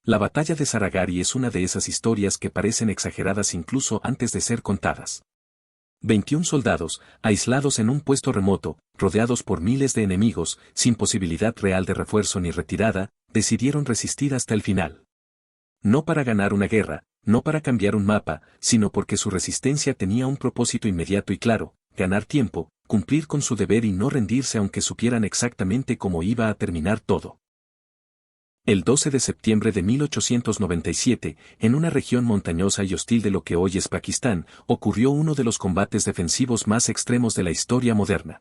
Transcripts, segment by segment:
La batalla de Saragari es una de esas historias que parecen exageradas incluso antes de ser contadas. 21 soldados, aislados en un puesto remoto, rodeados por miles de enemigos, sin posibilidad real de refuerzo ni retirada, decidieron resistir hasta el final. No para ganar una guerra, no para cambiar un mapa, sino porque su resistencia tenía un propósito inmediato y claro: ganar tiempo, cumplir con su deber y no rendirse aunque supieran exactamente cómo iba a terminar todo. El 12 de septiembre de 1897, en una región montañosa y hostil de lo que hoy es Pakistán, ocurrió uno de los combates defensivos más extremos de la historia moderna.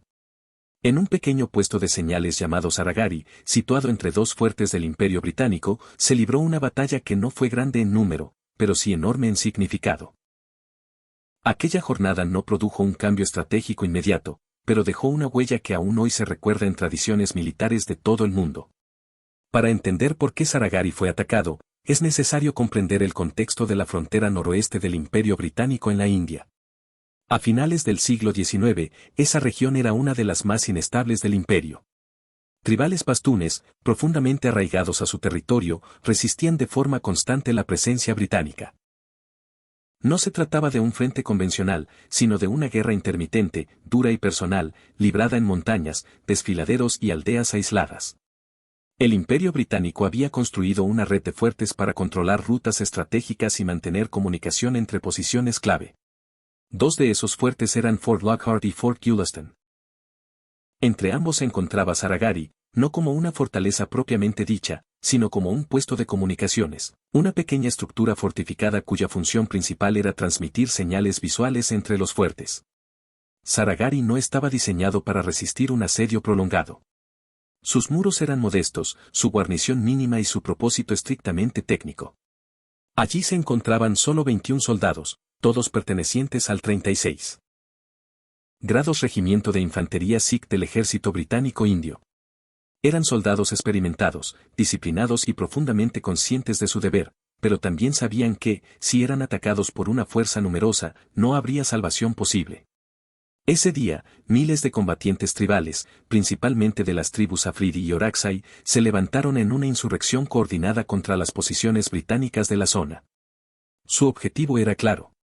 En un pequeño puesto de señales llamado Saragari, situado entre dos fuertes del Imperio Británico, se libró una batalla que no fue grande en número, pero sí enorme en significado. Aquella jornada no produjo un cambio estratégico inmediato, pero dejó una huella que aún hoy se recuerda en tradiciones militares de todo el mundo. Para entender por qué Saragari fue atacado, es necesario comprender el contexto de la frontera noroeste del Imperio Británico en la India. A finales del siglo XIX, esa región era una de las más inestables del imperio. Tribales pastunes, profundamente arraigados a su territorio, resistían de forma constante la presencia británica. No se trataba de un frente convencional, sino de una guerra intermitente, dura y personal, librada en montañas, desfiladeros y aldeas aisladas. El Imperio Británico había construido una red de fuertes para controlar rutas estratégicas y mantener comunicación entre posiciones clave. Dos de esos fuertes eran Fort Lockhart y Fort Wollaston. Entre ambos se encontraba Saragari, no como una fortaleza propiamente dicha, sino como un puesto de comunicaciones, una pequeña estructura fortificada cuya función principal era transmitir señales visuales entre los fuertes. Saragari no estaba diseñado para resistir un asedio prolongado. Sus muros eran modestos, su guarnición mínima y su propósito estrictamente técnico. Allí se encontraban solo 21 soldados, todos pertenecientes al 36 grados Regimiento de Infantería Sikh del Ejército Británico Indio. Eran soldados experimentados, disciplinados y profundamente conscientes de su deber, pero también sabían que, si eran atacados por una fuerza numerosa, no habría salvación posible. Ese día, miles de combatientes tribales, principalmente de las tribus Afridi y Orakzai, se levantaron en una insurrección coordinada contra las posiciones británicas de la zona. Su objetivo era claro: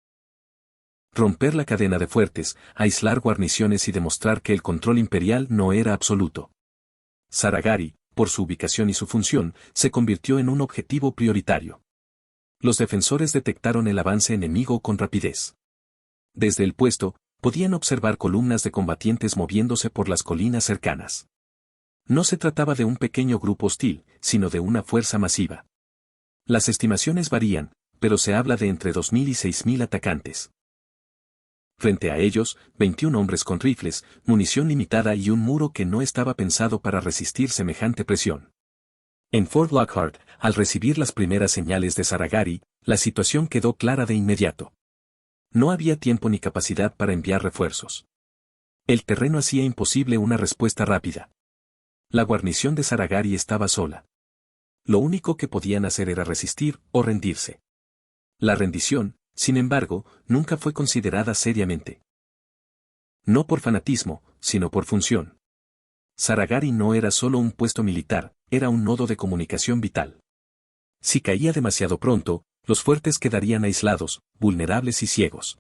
romper la cadena de fuertes, aislar guarniciones y demostrar que el control imperial no era absoluto. Saragari, por su ubicación y su función, se convirtió en un objetivo prioritario. Los defensores detectaron el avance enemigo con rapidez. Desde el puesto, podían observar columnas de combatientes moviéndose por las colinas cercanas. No se trataba de un pequeño grupo hostil, sino de una fuerza masiva. Las estimaciones varían, pero se habla de entre 2.000 y 6.000 atacantes. Frente a ellos, 21 hombres con rifles, munición limitada y un muro que no estaba pensado para resistir semejante presión. En Fort Lockhart, al recibir las primeras señales de Saragari, la situación quedó clara de inmediato. No había tiempo ni capacidad para enviar refuerzos. El terreno hacía imposible una respuesta rápida. La guarnición de Saragari estaba sola. Lo único que podían hacer era resistir o rendirse. La rendición, sin embargo, nunca fue considerada seriamente. No por fanatismo, sino por función. Saragari no era solo un puesto militar, era un nodo de comunicación vital. Si caía demasiado pronto, los fuertes quedarían aislados, vulnerables y ciegos.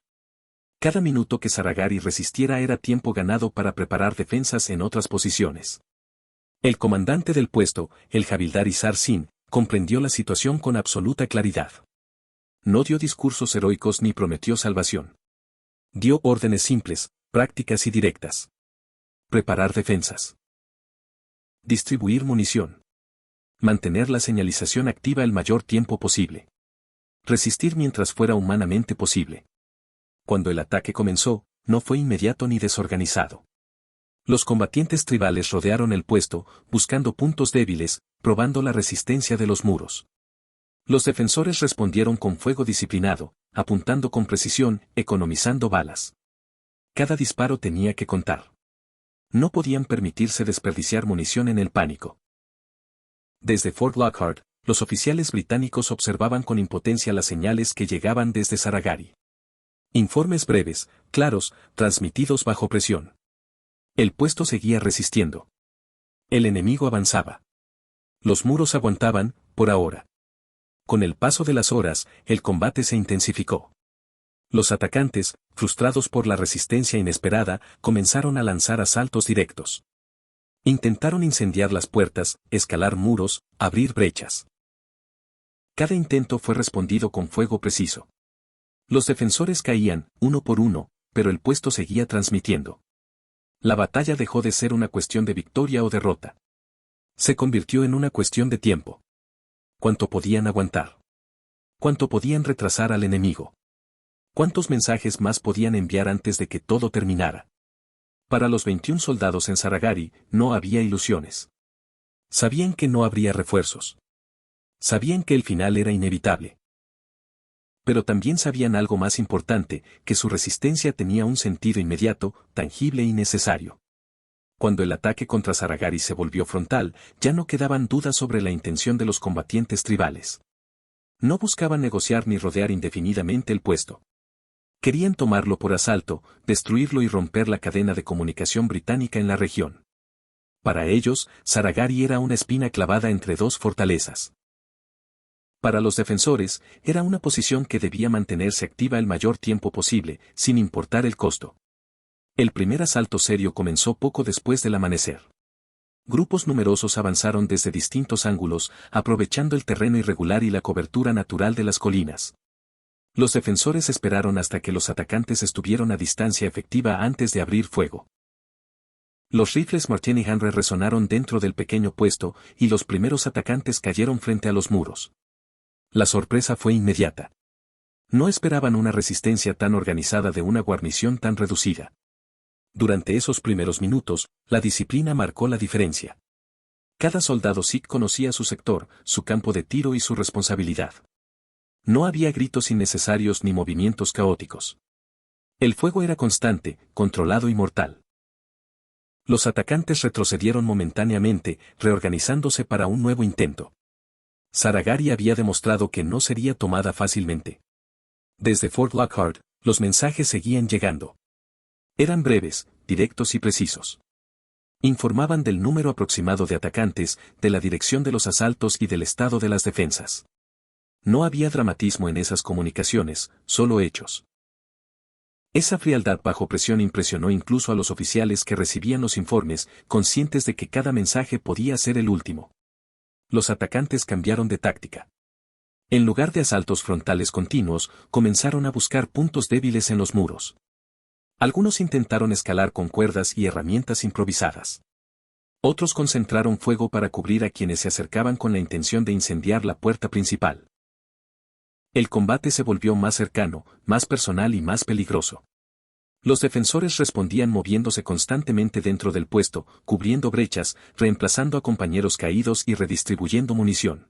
Cada minuto que Saragari resistiera era tiempo ganado para preparar defensas en otras posiciones. El comandante del puesto, el Javildar Isar Singh, comprendió la situación con absoluta claridad. No dio discursos heroicos ni prometió salvación. Dio órdenes simples, prácticas y directas. Preparar defensas. Distribuir munición. Mantener la señalización activa el mayor tiempo posible. Resistir mientras fuera humanamente posible. Cuando el ataque comenzó, no fue inmediato ni desorganizado. Los combatientes tribales rodearon el puesto, buscando puntos débiles, probando la resistencia de los muros. Los defensores respondieron con fuego disciplinado, apuntando con precisión, economizando balas. Cada disparo tenía que contar. No podían permitirse desperdiciar munición en el pánico. Desde Fort Lockhart, los oficiales británicos observaban con impotencia las señales que llegaban desde Saragari. Informes breves, claros, transmitidos bajo presión. El puesto seguía resistiendo. El enemigo avanzaba. Los muros aguantaban, por ahora. Con el paso de las horas, el combate se intensificó. Los atacantes, frustrados por la resistencia inesperada, comenzaron a lanzar asaltos directos. Intentaron incendiar las puertas, escalar muros, abrir brechas. Cada intento fue respondido con fuego preciso. Los defensores caían, uno por uno, pero el puesto seguía transmitiendo. La batalla dejó de ser una cuestión de victoria o derrota. Se convirtió en una cuestión de tiempo. ¿Cuánto podían aguantar? ¿Cuánto podían retrasar al enemigo? ¿Cuántos mensajes más podían enviar antes de que todo terminara? Para los 21 soldados en Saragari, no había ilusiones. Sabían que no habría refuerzos. Sabían que el final era inevitable. Pero también sabían algo más importante, que su resistencia tenía un sentido inmediato, tangible y necesario. Cuando el ataque contra Saragari se volvió frontal, ya no quedaban dudas sobre la intención de los combatientes tribales. No buscaban negociar ni rodear indefinidamente el puesto. Querían tomarlo por asalto, destruirlo y romper la cadena de comunicación británica en la región. Para ellos, Saragari era una espina clavada entre dos fortalezas. Para los defensores, era una posición que debía mantenerse activa el mayor tiempo posible, sin importar el costo. El primer asalto serio comenzó poco después del amanecer. Grupos numerosos avanzaron desde distintos ángulos, aprovechando el terreno irregular y la cobertura natural de las colinas. Los defensores esperaron hasta que los atacantes estuvieron a distancia efectiva antes de abrir fuego. Los rifles Martini Henry resonaron dentro del pequeño puesto, y los primeros atacantes cayeron frente a los muros. La sorpresa fue inmediata. No esperaban una resistencia tan organizada de una guarnición tan reducida. Durante esos primeros minutos, la disciplina marcó la diferencia. Cada soldado Sikh conocía su sector, su campo de tiro y su responsabilidad. No había gritos innecesarios ni movimientos caóticos. El fuego era constante, controlado y mortal. Los atacantes retrocedieron momentáneamente, reorganizándose para un nuevo intento. Saragari había demostrado que no sería tomada fácilmente. Desde Fort Lockhart, los mensajes seguían llegando. Eran breves, directos y precisos. Informaban del número aproximado de atacantes, de la dirección de los asaltos y del estado de las defensas. No había dramatismo en esas comunicaciones, solo hechos. Esa frialdad bajo presión impresionó incluso a los oficiales que recibían los informes, conscientes de que cada mensaje podía ser el último. Los atacantes cambiaron de táctica. En lugar de asaltos frontales continuos, comenzaron a buscar puntos débiles en los muros. Algunos intentaron escalar con cuerdas y herramientas improvisadas. Otros concentraron fuego para cubrir a quienes se acercaban con la intención de incendiar la puerta principal. El combate se volvió más cercano, más personal y más peligroso. Los defensores respondían moviéndose constantemente dentro del puesto, cubriendo brechas, reemplazando a compañeros caídos y redistribuyendo munición.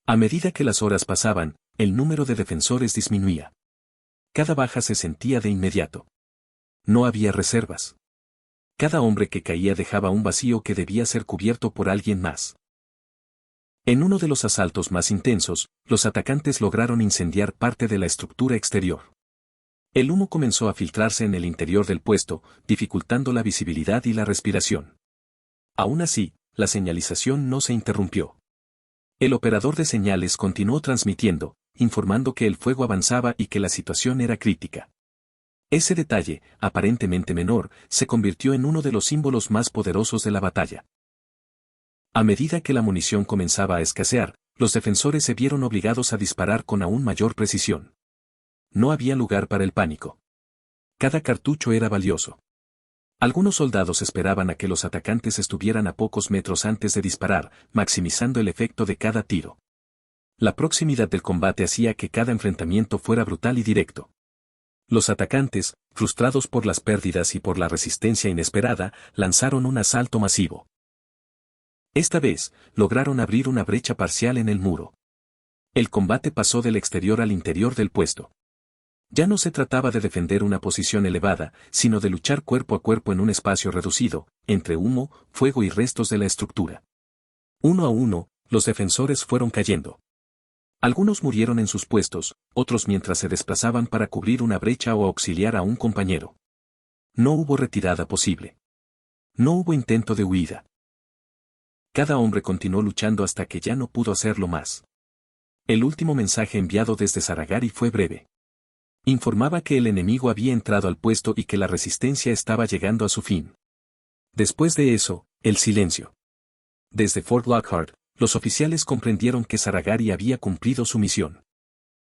A medida que las horas pasaban, el número de defensores disminuía. Cada baja se sentía de inmediato. No había reservas. Cada hombre que caía dejaba un vacío que debía ser cubierto por alguien más. En uno de los asaltos más intensos, los atacantes lograron incendiar parte de la estructura exterior. El humo comenzó a filtrarse en el interior del puesto, dificultando la visibilidad y la respiración. Aún así, la señalización no se interrumpió. El operador de señales continuó transmitiendo, informando que el fuego avanzaba y que la situación era crítica. Ese detalle, aparentemente menor, se convirtió en uno de los símbolos más poderosos de la batalla. A medida que la munición comenzaba a escasear, los defensores se vieron obligados a disparar con aún mayor precisión. No había lugar para el pánico. Cada cartucho era valioso. Algunos soldados esperaban a que los atacantes estuvieran a pocos metros antes de disparar, maximizando el efecto de cada tiro. La proximidad del combate hacía que cada enfrentamiento fuera brutal y directo. Los atacantes, frustrados por las pérdidas y por la resistencia inesperada, lanzaron un asalto masivo. Esta vez, lograron abrir una brecha parcial en el muro. El combate pasó del exterior al interior del puesto. Ya no se trataba de defender una posición elevada, sino de luchar cuerpo a cuerpo en un espacio reducido, entre humo, fuego y restos de la estructura. Uno a uno, los defensores fueron cayendo. Algunos murieron en sus puestos, otros mientras se desplazaban para cubrir una brecha o auxiliar a un compañero. No hubo retirada posible. No hubo intento de huida. Cada hombre continuó luchando hasta que ya no pudo hacerlo más. El último mensaje enviado desde Saragari fue breve. Informaba que el enemigo había entrado al puesto y que la resistencia estaba llegando a su fin. Después de eso, el silencio. Desde Fort Lockhart, los oficiales comprendieron que Saragari había cumplido su misión.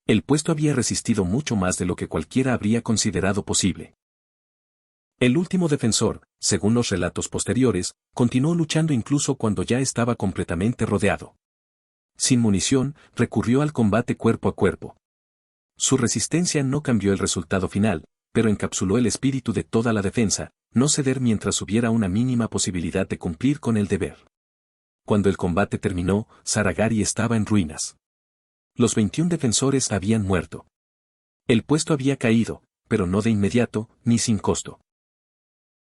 El puesto había resistido mucho más de lo que cualquiera habría considerado posible. El último defensor, según los relatos posteriores, continuó luchando incluso cuando ya estaba completamente rodeado. Sin munición, recurrió al combate cuerpo a cuerpo. Su resistencia no cambió el resultado final, pero encapsuló el espíritu de toda la defensa, no ceder mientras hubiera una mínima posibilidad de cumplir con el deber. Cuando el combate terminó, Saragari estaba en ruinas. Los 21 defensores habían muerto. El puesto había caído, pero no de inmediato, ni sin costo.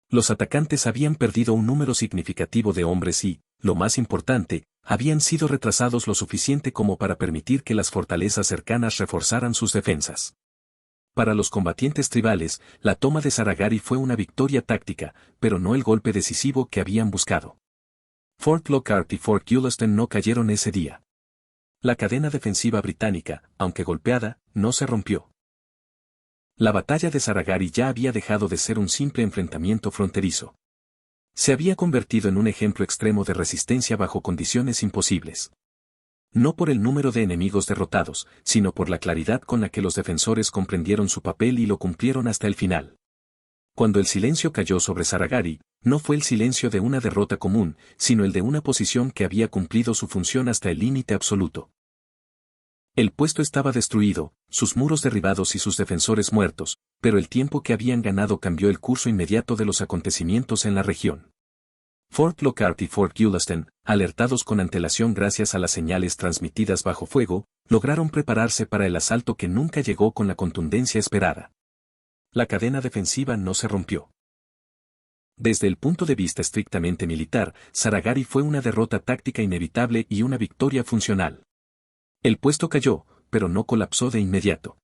Los atacantes habían perdido un número significativo de hombres y, lo más importante, habían sido retrasados lo suficiente como para permitir que las fortalezas cercanas reforzaran sus defensas. Para los combatientes tribales, la toma de Saragari fue una victoria táctica, pero no el golpe decisivo que habían buscado. Fort Lockhart y Fort Gulistan no cayeron ese día. La cadena defensiva británica, aunque golpeada, no se rompió. La batalla de Saragari ya había dejado de ser un simple enfrentamiento fronterizo. Se había convertido en un ejemplo extremo de resistencia bajo condiciones imposibles. No por el número de enemigos derrotados, sino por la claridad con la que los defensores comprendieron su papel y lo cumplieron hasta el final. Cuando el silencio cayó sobre Saragari, no fue el silencio de una derrota común, sino el de una posición que había cumplido su función hasta el límite absoluto. El puesto estaba destruido, sus muros derribados y sus defensores muertos, pero el tiempo que habían ganado cambió el curso inmediato de los acontecimientos en la región. Fort Lockhart y Fort Gulistan, alertados con antelación gracias a las señales transmitidas bajo fuego, lograron prepararse para el asalto que nunca llegó con la contundencia esperada. La cadena defensiva no se rompió. Desde el punto de vista estrictamente militar, Saragari fue una derrota táctica inevitable y una victoria funcional. El puesto cayó, pero no colapsó de inmediato.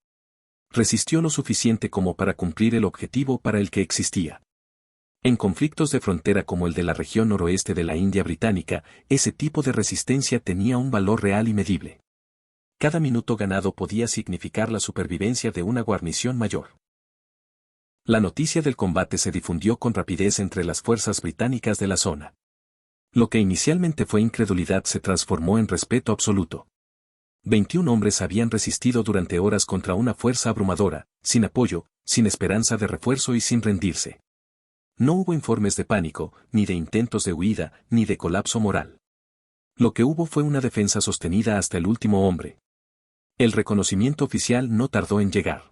Resistió lo suficiente como para cumplir el objetivo para el que existía. En conflictos de frontera como el de la región noroeste de la India británica, ese tipo de resistencia tenía un valor real y medible. Cada minuto ganado podía significar la supervivencia de una guarnición mayor. La noticia del combate se difundió con rapidez entre las fuerzas británicas de la zona. Lo que inicialmente fue incredulidad se transformó en respeto absoluto. 21 hombres habían resistido durante horas contra una fuerza abrumadora, sin apoyo, sin esperanza de refuerzo y sin rendirse. No hubo informes de pánico, ni de intentos de huida, ni de colapso moral. Lo que hubo fue una defensa sostenida hasta el último hombre. El reconocimiento oficial no tardó en llegar.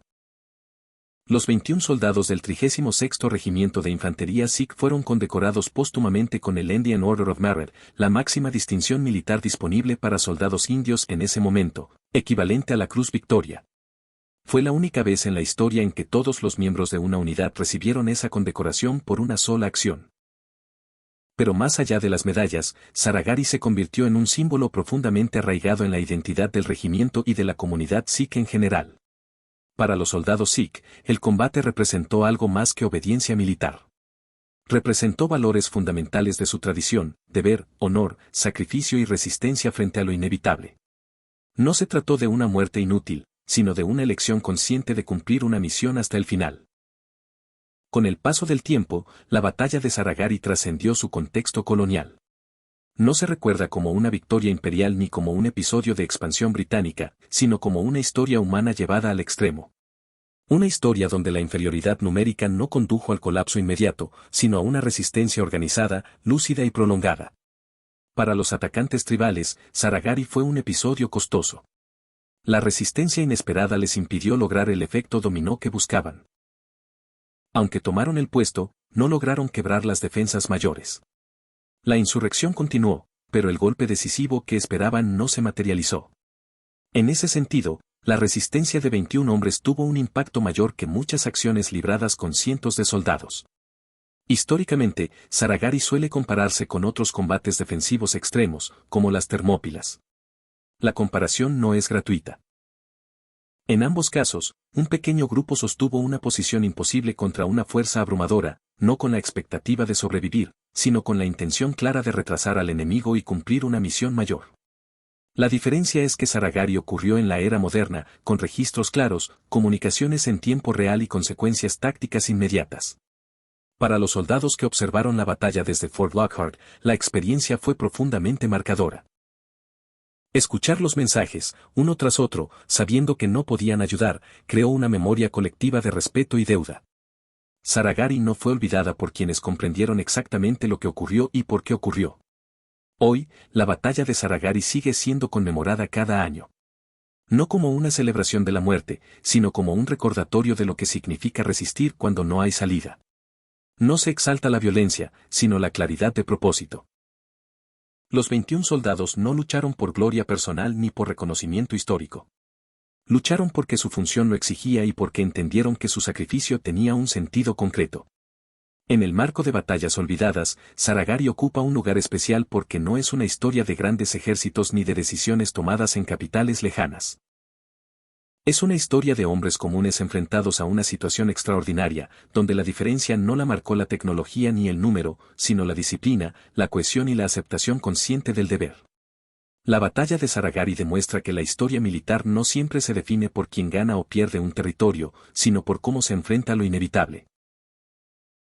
Los 21 soldados del 36º Regimiento de Infantería Sikh fueron condecorados póstumamente con el Indian Order of Merit, la máxima distinción militar disponible para soldados indios en ese momento, equivalente a la Cruz Victoria. Fue la única vez en la historia en que todos los miembros de una unidad recibieron esa condecoración por una sola acción. Pero más allá de las medallas, Saragari se convirtió en un símbolo profundamente arraigado en la identidad del regimiento y de la comunidad Sikh en general. Para los soldados Sikh, el combate representó algo más que obediencia militar. Representó valores fundamentales de su tradición, deber, honor, sacrificio y resistencia frente a lo inevitable. No se trató de una muerte inútil, sino de una elección consciente de cumplir una misión hasta el final. Con el paso del tiempo, la batalla de Saragari trascendió su contexto colonial. No se recuerda como una victoria imperial ni como un episodio de expansión británica, sino como una historia humana llevada al extremo. Una historia donde la inferioridad numérica no condujo al colapso inmediato, sino a una resistencia organizada, lúcida y prolongada. Para los atacantes tribales, Saragari fue un episodio costoso. La resistencia inesperada les impidió lograr el efecto dominó que buscaban. Aunque tomaron el puesto, no lograron quebrar las defensas mayores. La insurrección continuó, pero el golpe decisivo que esperaban no se materializó. En ese sentido, la resistencia de 21 hombres tuvo un impacto mayor que muchas acciones libradas con cientos de soldados. Históricamente, Saragari suele compararse con otros combates defensivos extremos, como las Termópilas. La comparación no es gratuita. En ambos casos, un pequeño grupo sostuvo una posición imposible contra una fuerza abrumadora, no con la expectativa de sobrevivir, sino con la intención clara de retrasar al enemigo y cumplir una misión mayor. La diferencia es que Saragari ocurrió en la era moderna, con registros claros, comunicaciones en tiempo real y consecuencias tácticas inmediatas. Para los soldados que observaron la batalla desde Fort Lockhart, la experiencia fue profundamente marcadora. Escuchar los mensajes, uno tras otro, sabiendo que no podían ayudar, creó una memoria colectiva de respeto y deuda. Saragari no fue olvidada por quienes comprendieron exactamente lo que ocurrió y por qué ocurrió. Hoy, la batalla de Saragari sigue siendo conmemorada cada año. No como una celebración de la muerte, sino como un recordatorio de lo que significa resistir cuando no hay salida. No se exalta la violencia, sino la claridad de propósito. Los 21 soldados no lucharon por gloria personal ni por reconocimiento histórico. Lucharon porque su función lo exigía y porque entendieron que su sacrificio tenía un sentido concreto. En el marco de batallas olvidadas, Saragari ocupa un lugar especial porque no es una historia de grandes ejércitos ni de decisiones tomadas en capitales lejanas. Es una historia de hombres comunes enfrentados a una situación extraordinaria, donde la diferencia no la marcó la tecnología ni el número, sino la disciplina, la cohesión y la aceptación consciente del deber. La batalla de Saragari demuestra que la historia militar no siempre se define por quién gana o pierde un territorio, sino por cómo se enfrenta a lo inevitable.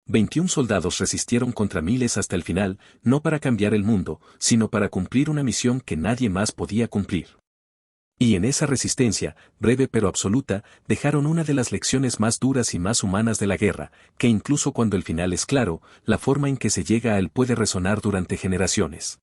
21 soldados resistieron contra miles hasta el final, no para cambiar el mundo, sino para cumplir una misión que nadie más podía cumplir. Y en esa resistencia, breve pero absoluta, dejaron una de las lecciones más duras y más humanas de la guerra, que incluso cuando el final es claro, la forma en que se llega a él puede resonar durante generaciones.